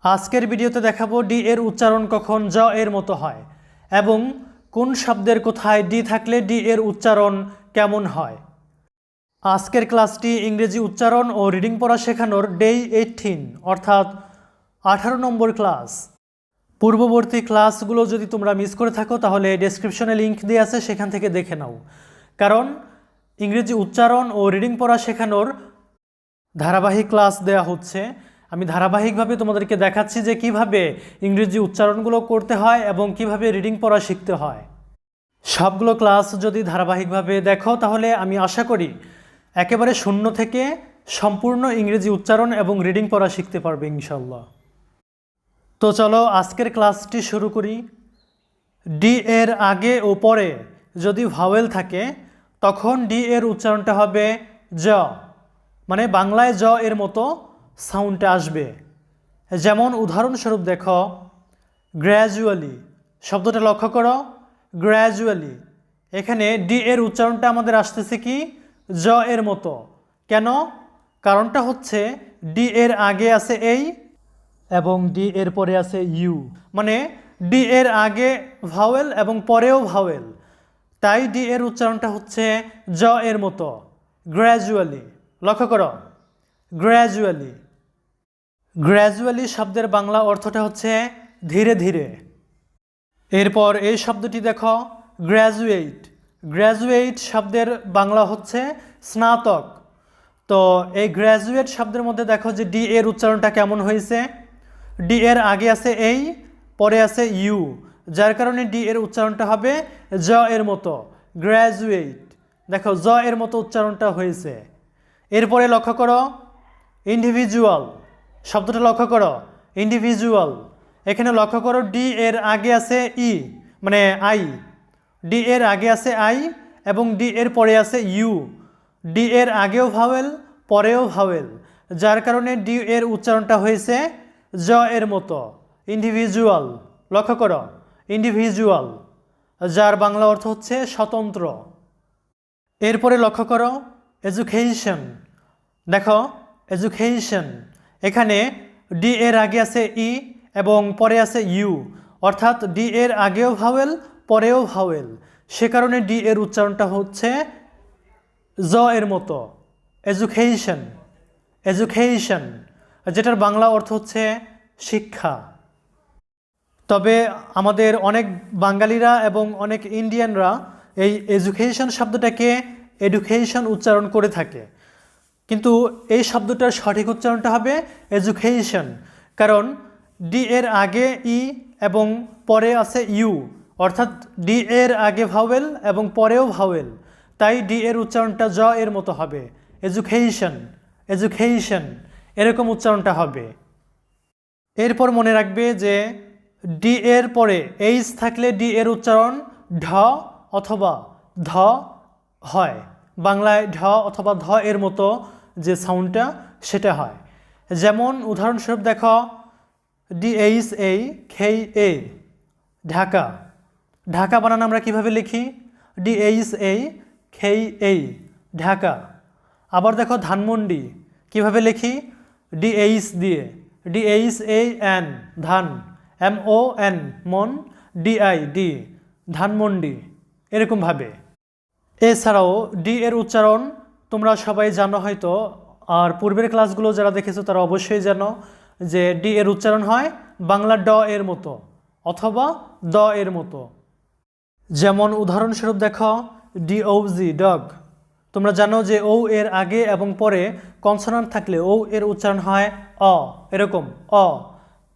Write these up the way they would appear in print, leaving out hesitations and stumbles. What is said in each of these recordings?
আজকের ভিডিওতে দেখাবো ডি এর উচ্চারণ কখন জ এর মতো হয় এবং কোন শব্দের কোথায় ডি থাকলে ডি এর উচ্চারণ কেমন হয়। আজকের ক্লাসটি ইংরেজি উচ্চারণ ও রিডিং পড়া শেখানোর ডে 18 অর্থাৎ 18 নম্বর ক্লাস। পূর্ববর্তী ক্লাসগুলো যদি তোমরা মিস করে থাকো তাহলে ডেসক্রিপশনে লিংক দেওয়া আছে, সেখান থেকে দেখে নাও। কারণ ইংরেজি উচ্চারণ ও রিডিং পড়া শেখানোর ধারাবাহিক ক্লাস দেয়া হচ্ছে। আমি ধারাবাহিকভাবে তোমাদেরকে দেখাচ্ছি যে কিভাবে ইংরেজি উচ্চারণগুলো করতে হয় এবং কিভাবে রিডিং পড়া শিখতে হয়। সবগুলো ক্লাস যদি ধারাবাহিকভাবে দেখো তাহলে আমি আশা করি একেবারে শূন্য থেকে সম্পূর্ণ ইংরেজি উচ্চারণ এবং রিডিং পড়া শিখতে পারবে ইনশাল্লাহ। তো চলো আজকের ক্লাসটি শুরু করি। ডি এর আগে ও পরে যদি ভাওয়েল থাকে তখন ডি এর উচ্চারণটা হবে জ, মানে বাংলায় জ এর মতো সাউন্ডটা আসবে। যেমন উদাহরণস্বরূপ দেখো, গ্র্যাজুয়ালি শব্দটা লক্ষ্য করো, গ্র্যাজুয়ালি। এখানে ডি এর উচ্চারণটা আমাদের আসতেছে কি জ এর মতো। কেন? কারণটা হচ্ছে ডি এর আগে আছে এই এবং ডি এর পরে আছে ইউ, মানে ডি এর আগে ভাওয়েল এবং পরেও ভাওয়েল, তাই ডি এর উচ্চারণটা হচ্ছে জ এর মতো, গ্র্যাজুয়ালি। লক্ষ্য করো, গ্র্যাজুয়ালি। গ্র্যাজুয়ালি শব্দের বাংলা অর্থটা হচ্ছে ধীরে ধীরে। এরপর এই শব্দটি দেখো, গ্র্যাজুয়েট। গ্র্যাজুয়েট শব্দের বাংলা হচ্ছে স্নাতক। তো এই গ্র্যাজুয়েট শব্দের মধ্যে দেখো যে ডি এর উচ্চারণটা কেমন হয়েছে। ডি এর আগে আছে এই, পরে আছে ইউ, যার কারণে ডি এর উচ্চারণটা হবে জ এর মতো, গ্র্যাজুয়েট। দেখো জ এর মতো উচ্চারণটা হয়েছে। এরপরে লক্ষ্য করো, ইন্ডিভিজুয়াল শব্দটা লক্ষ্য করো, ইন্ডিভিজুয়াল। এখানে লক্ষ্য করো ডি এর আগে আছে ই, মানে আই। ডি এর আগে আছে আই এবং ডি এর পরে আছে ইউ। ডি এর আগেও ভাওয়েল, পরেও ভাওয়েল, যার কারণে ডি এর উচ্চারণটা হয়েছে জ এর মতো, ইন্ডিভিজুয়াল। লক্ষ্য করো, ইন্ডিভিজুয়াল, যার বাংলা অর্থ হচ্ছে স্বতন্ত্র। এরপরে লক্ষ্য করো, এডুকেশন। দেখো, এডুকেশন, এখানে ডি এর আগে আছে ই এবং পরে আছে ইউ, অর্থাৎ ডি এর আগেও ভাওয়েল, পরেও ভাওয়েল, সে কারণে ডি এর উচ্চারণটা হচ্ছে জ এর মতো, এডুকেশন। এডুকেশন, যেটার বাংলা অর্থ হচ্ছে শিক্ষা। তবে আমাদের অনেক বাঙালিরা এবং অনেক ইন্ডিয়ানরা এই এডুকেশন শব্দটাকে এডুকেশন উচ্চারণ করে থাকে, কিন্তু এই শব্দটার সঠিক উচ্চারণটা হবে এডুকেশন। কারণ ডি এর আগে ই এবং পরে আছে ইউ, অর্থাৎ ডি এর আগে ভাওয়েল এবং পরেও ভাওয়েল, তাই ডি এর উচ্চারণটা জ এর মতো হবে, এডুকেশন, এডুকেশন, এরকম উচ্চারণটা হবে। এরপর মনে রাখবে যে ডি এর পরে এইচ থাকলে ডি এর উচ্চারণ ঢ অথবা ধ হয়, বাংলায় ঢ অথবা ধ এর মতো যে সাউন্ডটা সেটা হয়। যেমন উদাহরণস্বরূপ দেখো, ডিএইচ এ খেই এ, ঢাকা। ঢাকা বানান আমরা কিভাবে লিখি? ডিএইচ এ খেই এ, ঢাকা। আবার দেখো ধানমন্ডি কিভাবে লিখি? ডিএইচ দিয়ে, ডিএইচ এ এন, ধান, এম ও এন, মন, ডিআই ডি, ধানমন্ডি, এরকমভাবে। এছাড়াও ডি এর উচ্চারণ তোমরা সবাই জানো হয়তো, আর পূর্বের ক্লাসগুলো যারা দেখেছো তারা অবশ্যই জানো যে ডি এর উচ্চারণ হয় বাংলা ড এর মতো অথবা দ এর মতো। যেমন উদাহরণস্বরূপ দেখো, ডিওজি ডগ। তোমরা জানো যে ও এর আগে এবং পরে কনসোনান্ট থাকলে ও এর উচ্চারণ হয় অ, এরকম অ,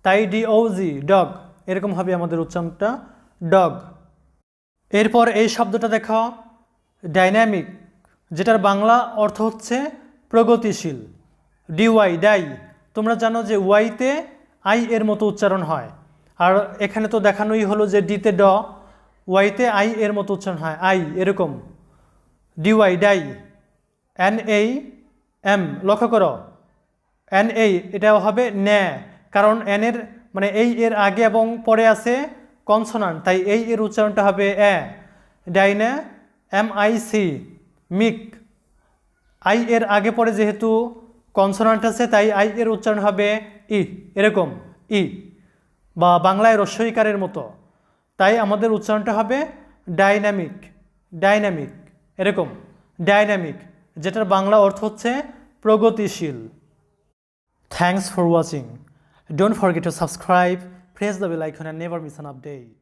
তাই ডিওজি ডগ, এরকম হবে আমাদের উচ্চারণটা ডগ। এরপর এই শব্দটা দেখো, ডাইনামিক, যেটার বাংলা অর্থ হচ্ছে প্রগতিশীল, ডিওয়াই ডাই। তোমরা জানো যে ওয়াইতে আই এর মতো উচ্চারণ হয়, আর এখানে তো দেখানোই হলো যে ডিতে ড, ওয়াইতে আই এর মতো উচ্চারণ হয় আই, এরকম ডিওয়াই ডাই। এন এই এম, লক্ষ্য করো, এন এই এটাও হবে ন্যা, কারণ এন এর মানে এই এর আগে এবং পরে আছে কনসোনান্ট, তাই এই এর উচ্চারণটা হবে এ। ডাইনা, এম আই সি, মিক। আই এর আগে পরে যেহেতু কনসোনান্ট আছে তাই আই এর উচ্চারণ হবে ই, এরকম ই বা বাংলায় রস্বইকারের মতো, তাই আমাদের উচ্চারণটা হবে ডাইনামিক, ডাইনামিক, এরকম ডাইনামিক, যেটার বাংলা অর্থ হচ্ছে প্রগতিশীল। Thanks for watching. Don't forget to subscribe, press the bell icon and never miss an update.